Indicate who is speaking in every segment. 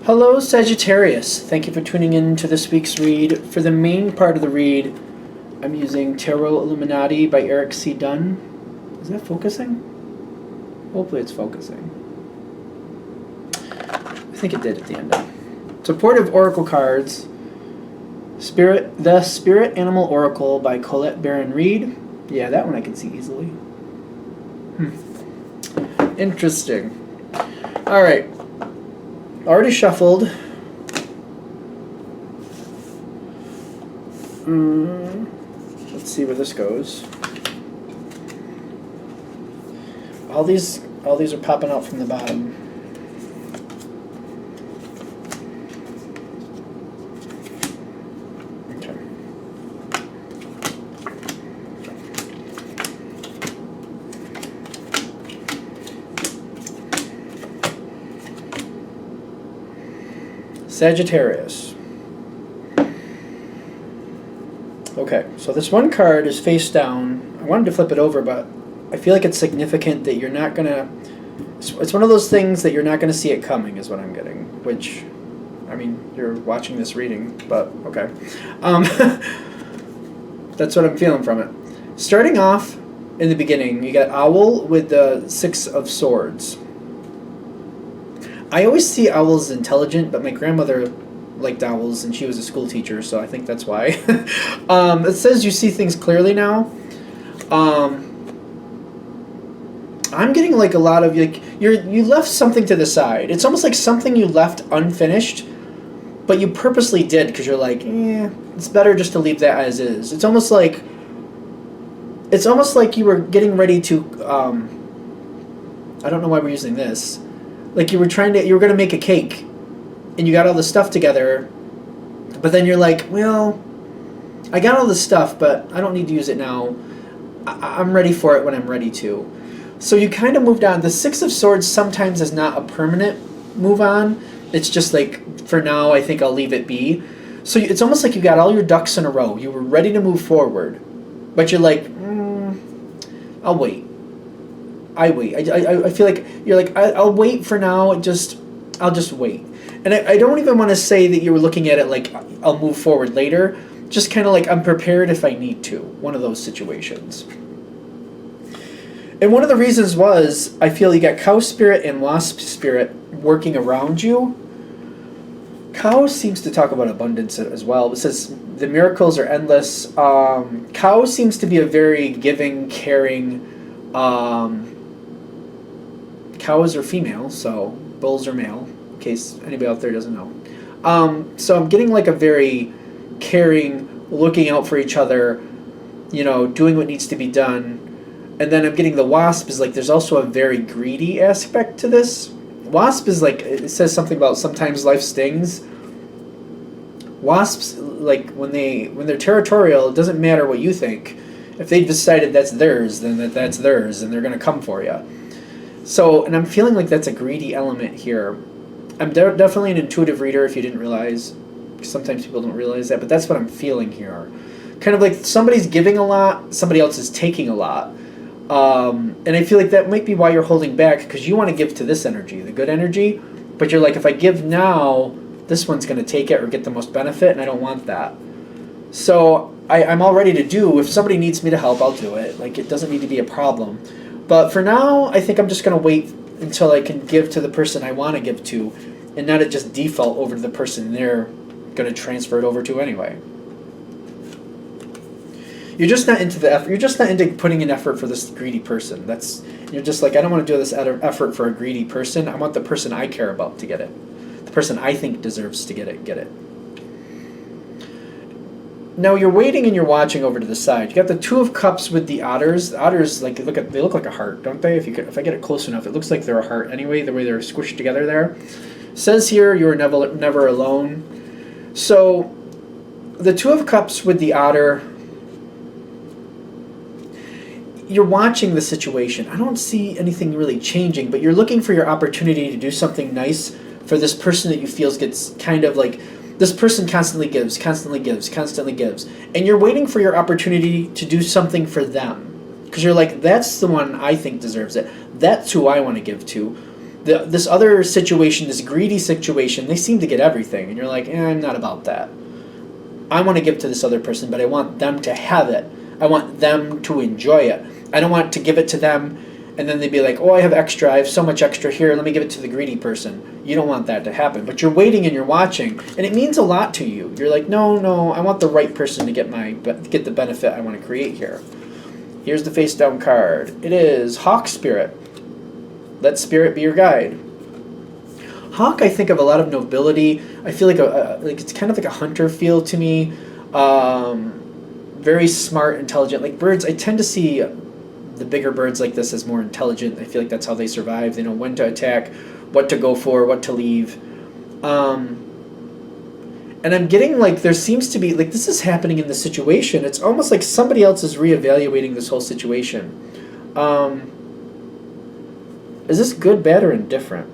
Speaker 1: Hello, Sagittarius. Thank you for tuning in to this week's read. For the main part of the read, I'm using Tarot Illuminati by Eric C. Dunn. Is that focusing? Hopefully it's focusing. I think it did at the end. Supportive Oracle cards. The Spirit Animal Oracle by Colette Baron Reed. Yeah, that one I can see easily. Interesting. All right. Already shuffled. Let's see where this goes. All these are popping out from the bottom. Okay. Sagittarius. Okay, so this one card is face down. I wanted to flip it over, but I feel like it's significant that you're not gonna. It's one of those things that you're not gonna see it coming, is what I'm getting. Which, I mean, you're watching this reading, but okay. That's what I'm feeling from it. Starting off in the beginning, you got Owl with the Six of Swords. I always see owls as intelligent, but my grandmother liked owls, and she was a school teacher, so I think that's why. It says you see things clearly now. I'm getting like a lot of like you left something to the side. It's almost like something you left unfinished, but you purposely did because you're like, it's better just to leave that as is. It's almost like you were getting ready to. I don't know why we're using this. Like you were going to make a cake, and you got all the stuff together, but then you're like, well, I got all the stuff, but I don't need to use it now. I'm ready for it when I'm ready to. So you kind of moved on. The Six of Swords sometimes is not a permanent move on. It's just like, for now, I think I'll leave it be. So it's almost like you got all your ducks in a row. You were ready to move forward, but you're like, I'll wait. I wait. I feel like you're like, I'll wait for now. I'll just wait. And I don't even want to say that you were looking at it like I'll move forward later. Just kind of like I'm prepared if I need to. One of those situations. And one of the reasons was I feel you got Cow Spirit and Wasp Spirit working around you. Cow seems to talk about abundance as well. It says the miracles are endless. Cow seems to be a very giving, caring. Cows are female, so bulls are male, in case anybody out there doesn't know. So I'm getting like a very caring, looking out for each other, doing what needs to be done. And then I'm getting the Wasp is like there's also a very greedy aspect to this. Wasp is like, it says something about sometimes life stings. Wasps, like when they're territorial, it doesn't matter what you think. If they've decided that's theirs, then that's theirs, and they're going to come for you. So, and I'm feeling like that's a greedy element here. I'm definitely an intuitive reader, if you didn't realize. Sometimes people don't realize that, but that's what I'm feeling here. Kind of like somebody's giving a lot, somebody else is taking a lot. And I feel like that might be why you're holding back, because you want to give to this energy, the good energy, but you're like, if I give now, this one's going to take it or get the most benefit, and I don't want that. So I'm all ready to do. If somebody needs me to help, I'll do it. Like, it doesn't need to be a problem. But for now, I think I'm just going to wait until I can give to the person I want to give to, and not it just default over to the person they're going to transfer it over to anyway. You're just not into the effort. You're just not into putting in effort for this greedy person. You're just like, I don't want to do this out of effort for a greedy person. I want the person I care about to get it. The person I think deserves to get it. Now you're waiting and you're watching over to the side. You got the Two of Cups with the otters. The otters, like, they look like a heart, don't they? If I get it close enough, it looks like they're a heart anyway. The way they're squished together there. It says here you are never alone. So the Two of Cups with the otter. You're watching the situation. I don't see anything really changing, but you're looking for your opportunity to do something nice for this person that you feel gets kind of like. This person constantly gives, and you're waiting for your opportunity to do something for them. Because you're like, that's the one I think deserves it. That's who I want to give to. This other situation, this greedy situation, they seem to get everything, and you're like, I'm not about that. I want to give to this other person, but I want them to have it. I want them to enjoy it. I don't want to give it to them and then they'd be like, oh, I have so much extra here, let me give it to the greedy person. You don't want that to happen. But you're waiting and you're watching, and it means a lot to you. You're like, no, I want the right person to get the benefit I want to create here. Here's the face down card. It is Hawk Spirit. Let Spirit be your guide. Hawk, I think of a lot of nobility. I feel like it's kind of like a hunter feel to me. Very smart, intelligent. Like birds, I tend to see the bigger birds like this as more intelligent. I feel like that's how they survive. They know when to attack, what to go for, what to leave. And I'm getting like there seems to be like this is happening in the situation. It's almost like somebody else is reevaluating this whole situation. Is this good, bad, or indifferent?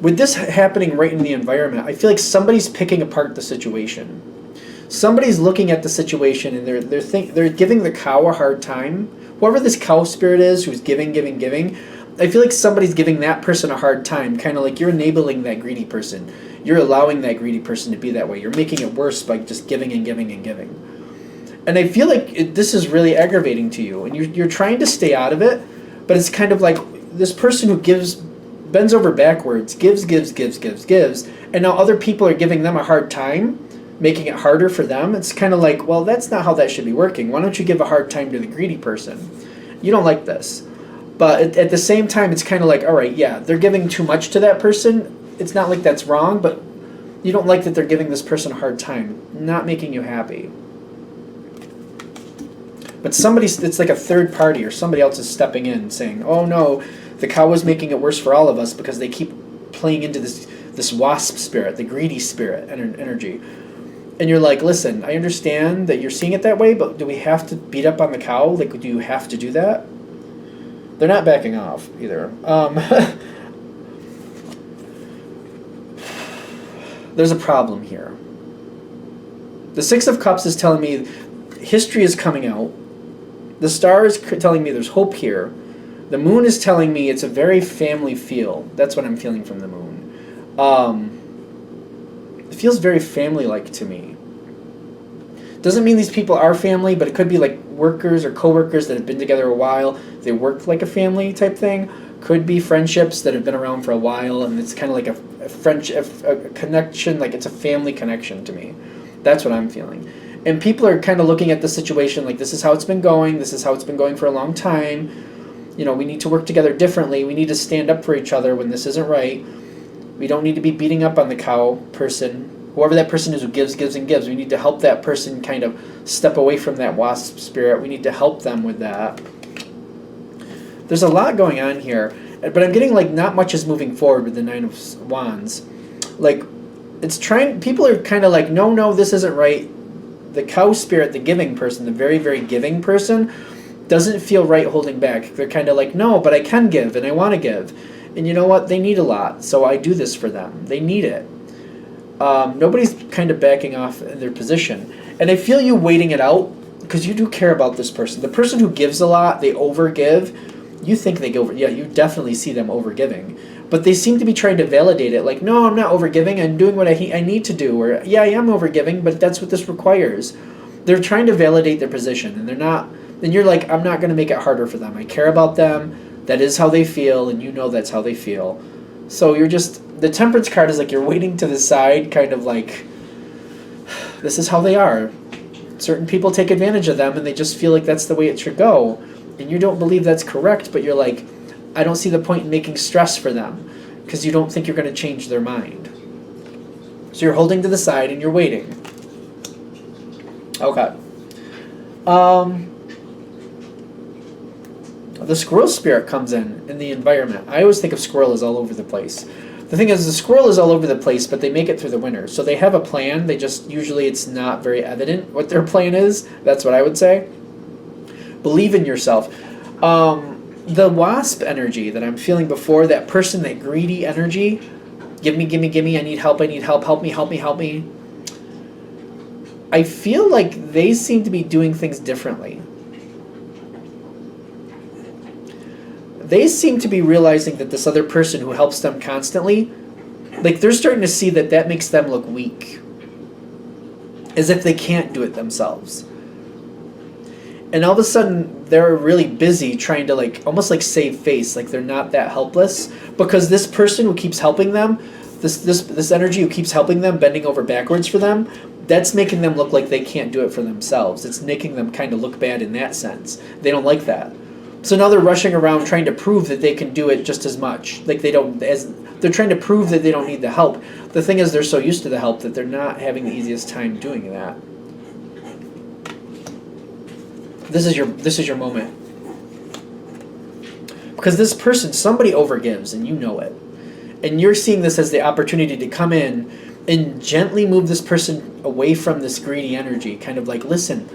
Speaker 1: With this happening right in the environment, I feel like somebody's picking apart the situation. Somebody's looking at the situation and they're giving the cow a hard time. Whoever this cow spirit is who's giving, I feel like somebody's giving that person a hard time, kind of like you're enabling that greedy person. You're allowing that greedy person to be that way. You're making it worse by just giving and giving and giving. And I feel like this is really aggravating to you, and you're trying to stay out of it, but it's kind of like this person who bends over backwards, gives, and now other people are giving them a hard time, making it harder for them. It's kind of like, well, that's not how that should be working. Why don't you give a hard time to the greedy person? You don't like this. But at the same time, it's kind of like, all right, yeah, they're giving too much to that person. It's not like that's wrong, but you don't like that they're giving this person a hard time, not making you happy. But it's like a third party or somebody else is stepping in saying, oh no, the cow is making it worse for all of us because they keep playing into this wasp spirit, the greedy spirit energy. And you're like, listen, I understand that you're seeing it that way, but do we have to beat up on the cow? Like, do you have to do that? They're not backing off either. There's a problem here. The Six of Cups is telling me history is coming out. The star is telling me there's hope here. The moon is telling me it's a very family feel. That's what I'm feeling from the moon. It feels very family-like to me. Doesn't mean these people are family, but it could be like workers or co-workers that have been together a while. They work like a family type thing. Could be friendships that have been around for a while, and it's kind of like a connection, like it's a family connection to me. That's what I'm feeling. And people are kind of looking at the situation like this is how it's been going. This is how it's been going for a long time. You know, we need to work together differently. We need to stand up for each other when this isn't right. We don't need to be beating up on the cow person. Whoever that person is who gives. We need to help that person kind of step away from that wasp spirit. We need to help them with that. There's a lot going on here, but I'm getting like not much is moving forward with the Nine of Wands. Like, people are kind of like, no, this isn't right. The cow spirit, the giving person, the very, very giving person, doesn't feel right holding back. They're kind of like, no, but I can give and I want to give. And you know what? They need a lot, so I do this for them. They need it. Nobody's kind of backing off in their position. And I feel you waiting it out because you do care about this person. The person who gives a lot, they overgive. You think they go over. Yeah, you definitely see them overgiving. But they seem to be trying to validate it. Like, no, I'm not overgiving. I'm doing what I need to do. Or, yeah, I am overgiving, but that's what this requires. They're trying to validate their position, and they're not. Then you're like, I'm not going to make it harder for them. I care about them. That is how they feel, and you know that's how they feel. So you're just, the Temperance card is like you're waiting to the side, kind of like, this is how they are. Certain people take advantage of them, and they just feel like that's the way it should go. And you don't believe that's correct, but you're like, I don't see the point in making stress for them, because you don't think you're going to change their mind. So you're holding to the side, and you're waiting. Okay. The squirrel spirit comes in the environment. I always think of squirrel as all over the place. The thing is, the squirrel is all over the place, but they make it through the winter. So they have a plan. They just, usually it's not very evident what their plan is. That's what I would say. Believe in yourself. The wasp energy that I'm feeling before, that person, that greedy energy, give me, I need help, help me. I feel like they seem to be doing things differently. they seem to be realizing that this other person who helps them constantly, like they're starting to see that that makes them look weak, as if they can't do it themselves. And all of a sudden, they're really busy trying to like almost like save face, like they're not that helpless, because this person who keeps helping them, this energy who keeps helping them, bending over backwards for them, that's making them look like they can't do it for themselves. It's making them kind of look bad in that sense. They don't like that. So now they're rushing around trying to prove that they can do it just as much. Like they're trying to prove that they don't need the help. The thing is, they're so used to the help that they're not having the easiest time doing that. This is your moment. Because this person, somebody overgives, and you know it. And you're seeing this as the opportunity to come in and gently move this person away from this greedy energy. Kind of like, listen,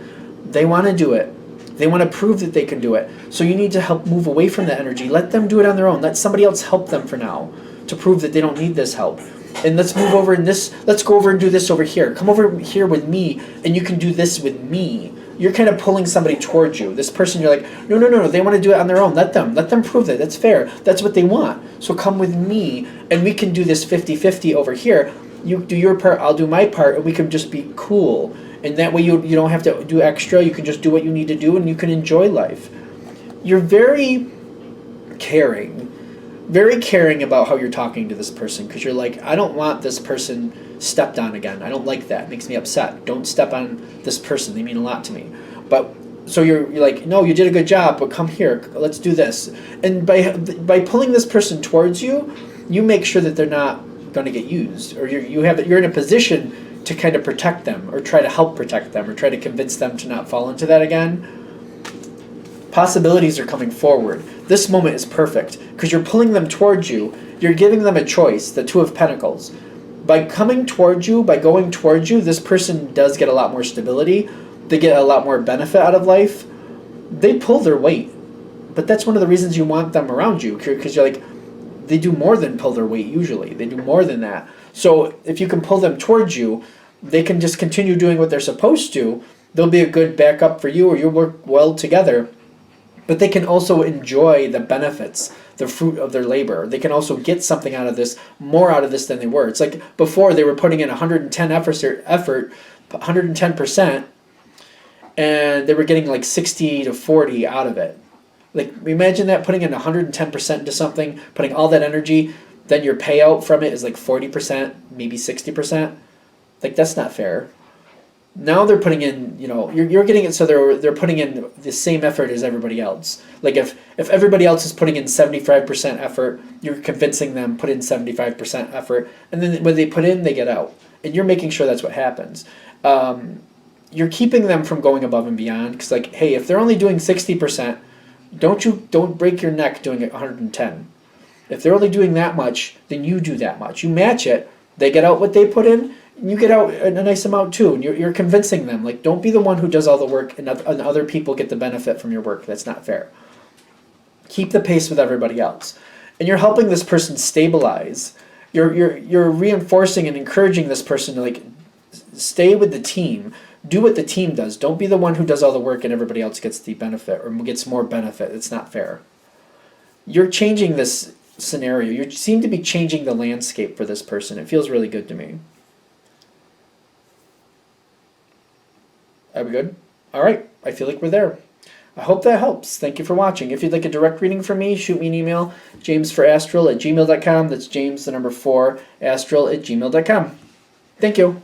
Speaker 1: they want to do it. They want to prove that they can do it. So you need to help move away from that energy. Let them do it on their own. Let somebody else help them for now to prove that they don't need this help. And let's move over in this. Let's go over and do this over here. Come over here with me, and you can do this with me. You're kind of pulling somebody towards you. This person, you're like, no. They want to do it on their own. Let them prove that. That's fair. That's what they want. So come with me, and we can do this 50-50 over here. You do your part, I'll do my part, and we can just be cool. And that way you don't have to do extra. You can just do what you need to do, and you can enjoy life. You're very caring about how you're talking to this person, because you're like, I don't want this person stepped on again. I don't like that. It makes me upset. Don't step on this person. They mean a lot to me. But so you're like, no, you did a good job, but come here. Let's do this. And by pulling this person towards you, you make sure that they're not going to get used, or you're in a position to kind of protect them, or try to help protect them, or try to convince them to not fall into that again. Possibilities are coming forward. This moment is perfect because you're pulling them towards you. You're giving them a choice, the Two of Pentacles. By coming towards you, by going towards you, this person does get a lot more stability. They get a lot more benefit out of life. They pull their weight. But that's one of the reasons you want them around you, because you're like, they do more than pull their weight usually. They do more than that. So if you can pull them towards you, they can just continue doing what they're supposed to. They'll be a good backup for you, or you'll work well together. But they can also enjoy the benefits, the fruit of their labor. They can also get something out of this, more out of this than they were. It's like before they were putting in 110%, and they were getting like 60 to 40 out of it. Like, imagine that, putting in 110% into something, putting all that energy, then your payout from it is like 40%, maybe 60%. Like, that's not fair. Now they're putting in, you're getting it, so they're putting in the same effort as everybody else. Like, if everybody else is putting in 75% effort, you're convincing them put in 75% effort, and then when they put in, they get out. And you're making sure that's what happens. You're keeping them from going above and beyond, because, like, hey, if they're only doing 60%, don't break your neck doing it 110. If they're only doing that much, then you do that much. You match it. They get out what they put in, and you get out a nice amount too. And you're convincing them. Like, don't be the one who does all the work and other people get the benefit from your work. That's not fair. Keep the pace with everybody else. And you're helping this person stabilize. You're reinforcing and encouraging this person to, like, stay with the team. Do what the team does. Don't be the one who does all the work and everybody else gets the benefit or gets more benefit. It's not fair. You're changing this scenario. You seem to be changing the landscape for this person. It feels really good to me. Are we good? All right. I feel like we're there. I hope that helps. Thank you for watching. If you'd like a direct reading from me, shoot me an email, jamesforastral@gmail.com. That's James, the number 4, astral@gmail.com. Thank you.